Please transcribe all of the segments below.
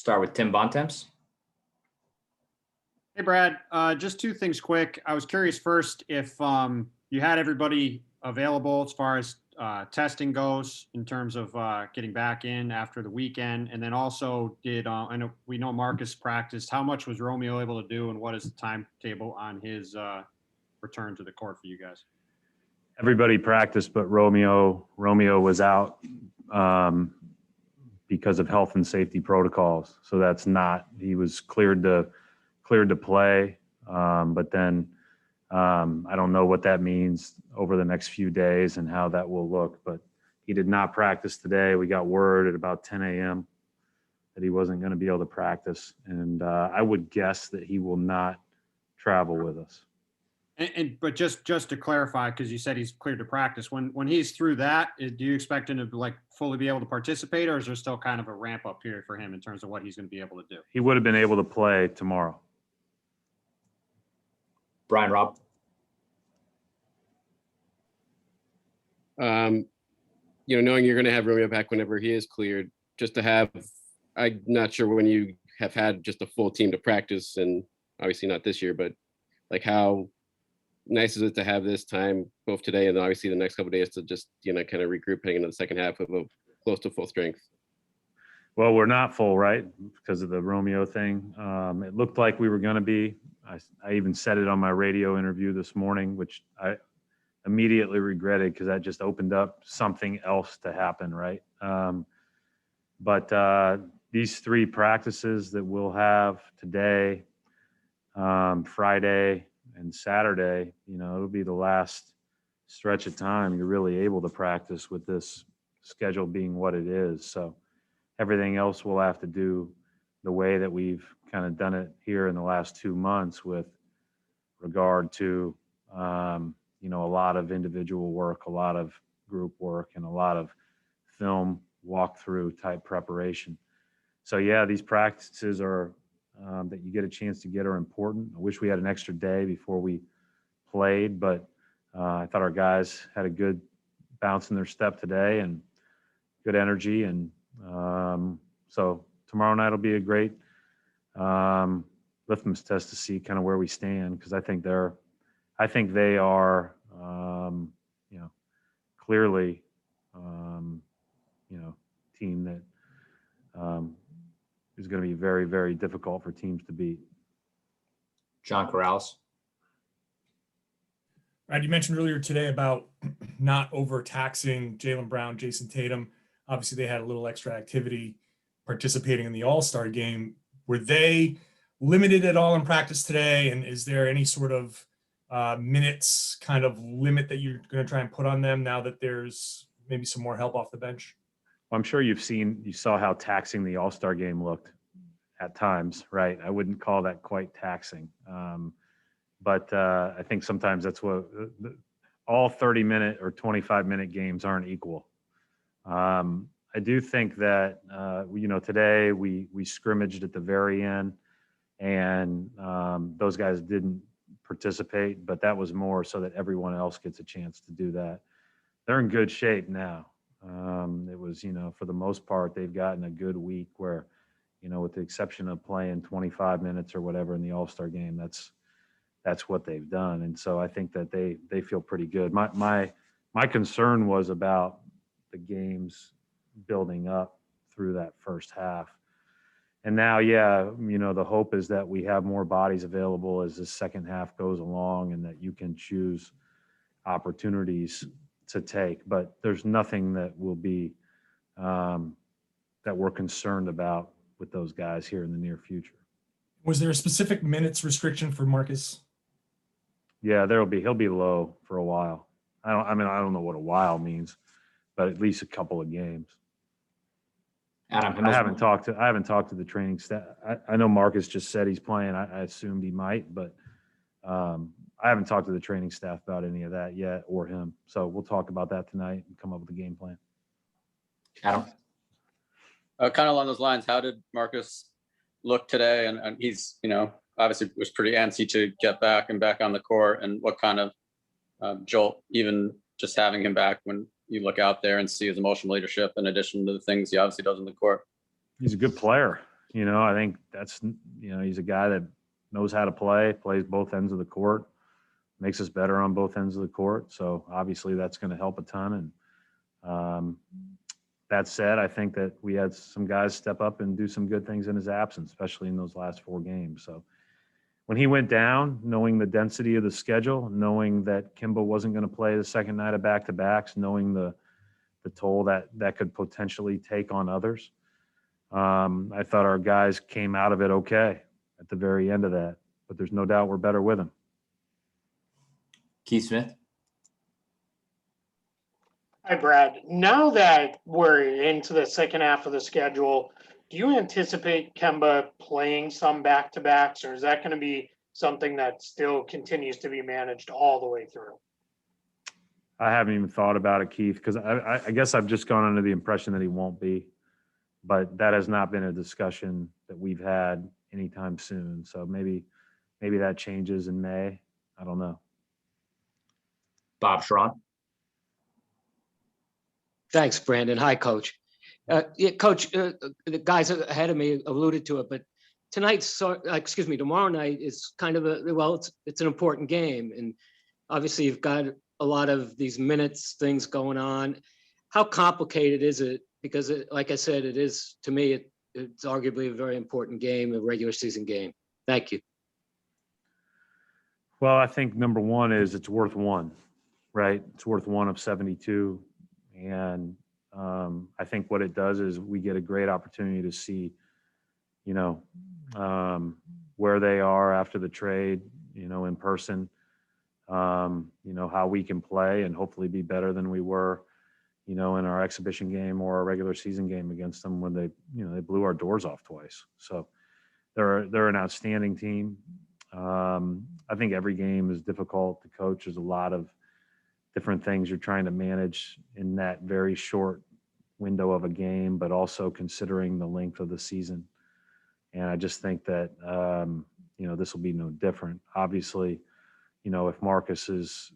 Start with Tim Bontemps. Hey, Brad. Just two things quick. I was curious first if you had everybody available as far as testing goes in terms of getting back in after the weekend. And then also I know we know Marcus practiced. How much was Romeo able to do, and what is the timetable on his return to the court for you guys? Everybody practiced, but Romeo was out because of health and safety protocols. So that's not, he was cleared to play. But then I don't know what that means over the next few days and how that will look, but he did not practice today. We got word at about 10 a.m. that he wasn't going to be able to practice. And I would guess that he will not travel with us. But just to clarify, because you said he's cleared to practice, when he's through that, do you expect him to like fully be able to participate, or is there still kind of a ramp up period for him in terms of what he's going to be able to do? He would have been able to play tomorrow. Brian Robb. Knowing you're going to have Romeo back whenever he is cleared, just to have, I'm not sure when you have had just a full team to practice, and obviously not this year, but like how nice is it to have this time both today and then obviously the next couple of days to just kind of regroup heading into the second half of a close to full strength? Well, we're not full, right, because of the Romeo thing. It looked like we were going to be. I even said it on my radio interview this morning, which I immediately regretted because that just opened up something else to happen, right? But these three practices that we'll have today, Friday, and Saturday, it'll be the last stretch of time you're really able to practice with this schedule being what it is. So everything else we'll have to do the way that we've kind of done it here in the last 2 months with regard to, a lot of individual work, a lot of group work, and a lot of film walkthrough type preparation. So yeah, these practices are that you get a chance to get are important. I wish we had an extra day before we played, but I thought our guys had a good bounce in their step today and good energy. And so tomorrow night will be a great litmus test to see kind of where we stand, because I think they are clearly team that is going to be very, very difficult for teams to beat. John Corrales. Brad, you mentioned earlier today about not overtaxing Jaylen Brown, Jason Tatum. Obviously, they had a little extra activity participating in the All-Star game. Were they limited at all in practice today? And is there any sort of minutes kind of limit that you're going to try and put on them now that there's maybe some more help off the bench? Well, I'm sure you saw how taxing the All-Star game looked at times, right? I wouldn't call that quite taxing. But I think sometimes that's what all 30-minute or 25-minute games aren't equal. I do think that, today we scrimmaged at the very end, and those guys didn't participate, but that was more so that everyone else gets a chance to do that. They're in good shape now. It was, for the most part, they've gotten a good week where, with the exception of playing 25 minutes or whatever in the All-Star game, that's what they've done. And so I think that they feel pretty good. My concern was about the games building up through that first half. And now, the hope is that we have more bodies available as the second half goes along and that you can choose opportunities to take. But there's nothing that will be that we're concerned about with those guys here in the near future. Was there a specific minutes restriction for Marcus? Yeah, he'll be low for a while. I don't know what a while means, but at least a couple of games. Adam, I haven't talked to the training staff. I know Marcus just said he's playing. I assumed he might, but I haven't talked to the training staff about any of that yet, or him. So we'll talk about that tonight and come up with a game plan. Adam. Kind of along those lines, how did Marcus look today? And he's, obviously was pretty antsy to get back on the court. And what kind of jolt, even just having him back when you look out there and see his emotional leadership in addition to the things he obviously does in the court? He's a good player. You know, I think that's, you know, he's a guy that knows how to play, plays both ends of the court, makes us better on both ends of the court. So obviously that's going to help a ton. And that said, I think that we had some guys step up and do some good things in his absence, especially in those last 4 games. So when he went down, knowing the density of the schedule, knowing that Kemba wasn't going to play the second night of back-to-backs, knowing the toll that could potentially take on others, I thought our guys came out of it okay at the very end of that. But there's no doubt we're better with him. Keith Smith. Hi, Brad. Now that we're into the second half of the schedule, do you anticipate Kemba playing some back-to-backs, or is that going to be something that still continues to be managed all the way through? I haven't even thought about it, Keith, because I guess I've just gone under the impression that he won't be. But that has not been a discussion that we've had anytime soon. So maybe that changes in May. I don't know. Bob Schron. Thanks, Brandon. Hi, Coach. Yeah, Coach, the guys ahead of me alluded to it, but tomorrow night is kind of it's an important game. And obviously you've got a lot of these minutes, things going on. How complicated is it? Because like I said, it is, to me, it's arguably a very important game, a regular season game. Thank you. Well, I think number one is it's worth 1, right? It's worth 1 of 72. And I think what it does is we get a great opportunity to see, you know, where they are after the trade, you know, in person, you know, how we can play and hopefully be better than we were, you know, in our exhibition game or our regular season game against them when they, you know, they blew our doors off twice. So they're an outstanding team. I think every game is difficult to coach. There's a lot of different things you're trying to manage in that very short window of a game, but also considering the length of the season. And I just think that, you know, this will be no different. Obviously, you know, if Marcus is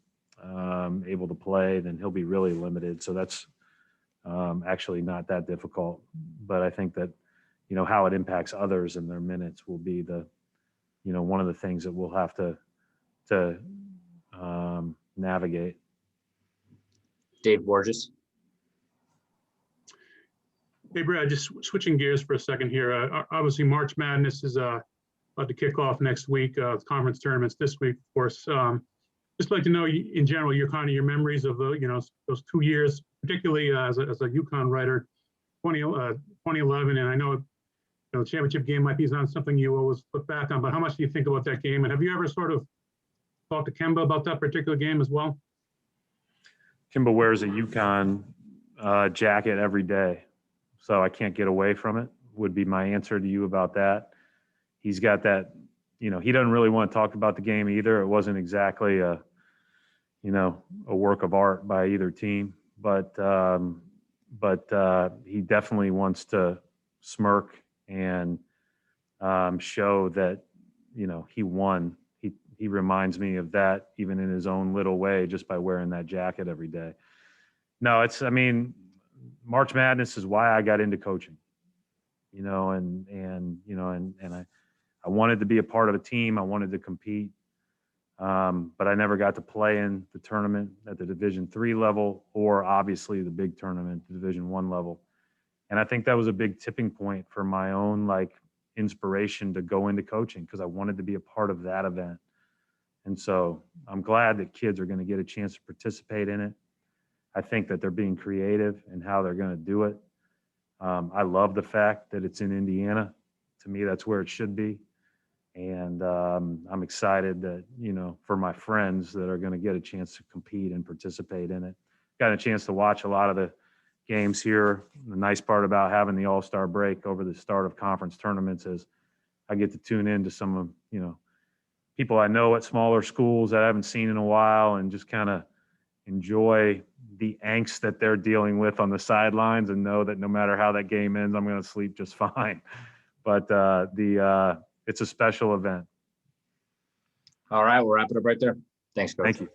able to play, then he'll be really limited. So that's actually not that difficult. But I think that, you know, how it impacts others and their minutes will be the, you know, one of the things that we'll have to navigate. Dave Borges. Hey, Brad, just switching gears for a second here. Obviously, March Madness is about to kick off next week. Conference tournaments this week, of course. Just like to know, in general, your memories of you know, those 2 years, particularly as a UConn writer, 2011. And I know, you know, the championship game might be not something you always look back on, but how much do you think about that game? And have you ever sort of talked to Kemba about that particular game as well? Kemba wears a UConn jacket every day, so I can't get away from it, would be my answer to you about that. He's got that, you know, he doesn't really want to talk about the game either. It wasn't exactly a, you know, a work of art by either team, but he definitely wants to smirk and show that, you know, he won. He reminds me of that even in his own little way, just by wearing that jacket every day. No, I mean, March Madness is why I got into coaching, you know, and you know, and I wanted to be a part of a team. I wanted to compete, but I never got to play in the tournament at the Division III level, or obviously the big tournament, the Division I level. And I think that was a big tipping point for my own inspiration to go into coaching, because I wanted to be a part of that event. And so I'm glad that kids are going to get a chance to participate in it. I think that they're being creative in how they're going to do it. I love the fact that it's in Indiana. To me, that's where it should be. And I'm excited that, you know, for my friends that are going to get a chance to compete and participate in it. Got a chance to watch a lot of the games here. The nice part about having the All-Star break over the start of conference tournaments is I get to tune in to some of, you know, people I know at smaller schools that I haven't seen in a while, and just kind of enjoy the angst that they're dealing with on the sidelines, and know that no matter how that game ends, I'm going to sleep just fine. But it's a special event. All right, we'll wrap it up right there. Thanks, Coach. Thank you.